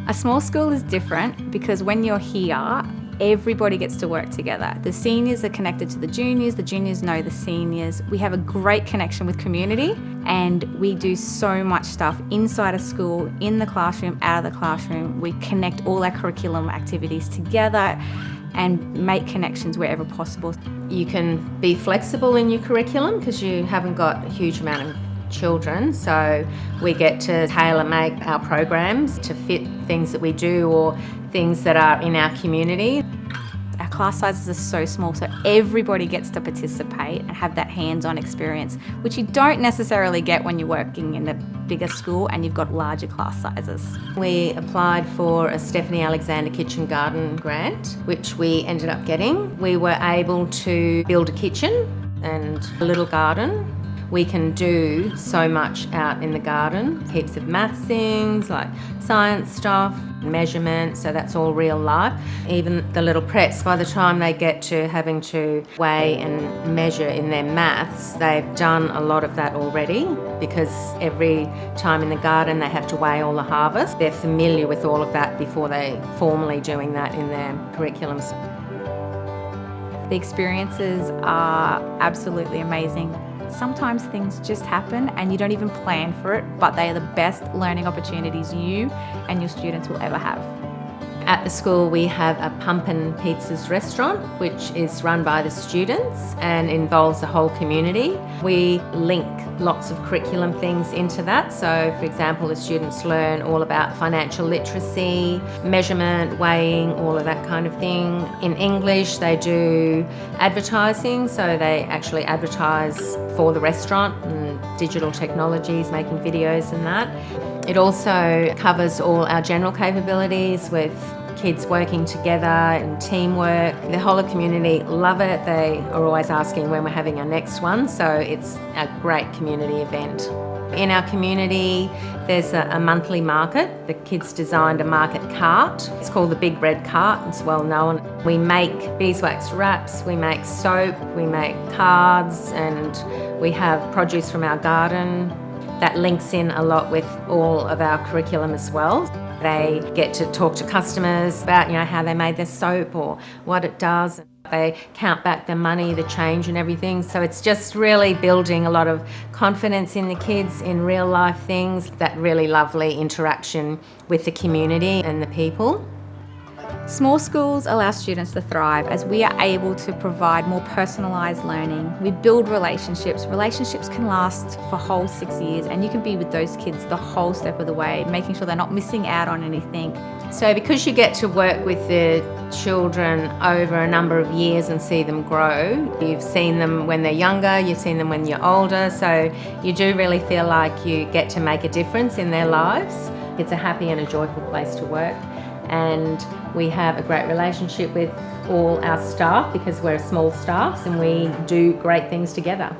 A small school is different because when you're here, everybody gets to work together. The seniors are connected to the juniors know the seniors. We have a great connection with community, and we do so much stuff inside a school, in the classroom, out of the classroom. We connect all our curriculum activities together and make connections wherever possible. You can be flexible in your curriculum because you haven't got a huge amount of children, so we get to tailor make our programs to fit things that we do or things that are in our community. Our class sizes are so small, so everybody gets to participate and have that hands-on experience, which you don't necessarily get when you're working in a bigger school and you've got larger class sizes. We applied for a Stephanie Alexander Kitchen Garden grant, which we ended up getting. We were able to build a kitchen and a little garden. We can do so much out in the garden, heaps of maths things like science stuff, measurement, so that's all real life. Even the little preps, by the time they get to having to weigh and measure in their maths, they've done a lot of that already because every time in the garden they have to weigh all the harvest. They're familiar with all of that before they formally doing that in their curriculums. The experiences are absolutely amazing. Sometimes things just happen and you don't even plan for it, but they are the best learning opportunities you and your students will ever have. At the school we have a Pumpkin Pizzas restaurant, which is run by the students and involves the whole community. We link lots of curriculum things into that. So for example, the students learn all about financial literacy, measurement, weighing, all of that kind of thing. In English they do advertising, so they actually advertise for the restaurant and digital technologies, making videos and that. It also covers all our general capabilities with kids working together and teamwork. The whole of community love it. They are always asking when we're having our next one, so it's a great community event. In our community there's a monthly market. The kids designed a market cart. It's called the Big Red Cart, it's well known. We make beeswax wraps, we make soap, we make cards, and we have produce from our garden. That links in a lot with all of our curriculum as well. They get to talk to customers about, how they made their soap or what it does. They count back the money, the change and everything. So it's just really building a lot of confidence in the kids in real life things, that really lovely interaction with the community and the people. Small schools allow students to thrive as we are able to provide more personalised learning. We build relationships. Relationships can last for whole 6 years, and you can be with those kids the whole step of the way, making sure they're not missing out on anything. So because you get to work with the children over a number of years and see them grow, you've seen them when they're younger, you've seen them when you're older, so you do really feel like you get to make a difference in their lives. It's a happy and a joyful place to work. And we have a great relationship with all our staff because we're a small staff and we do great things together.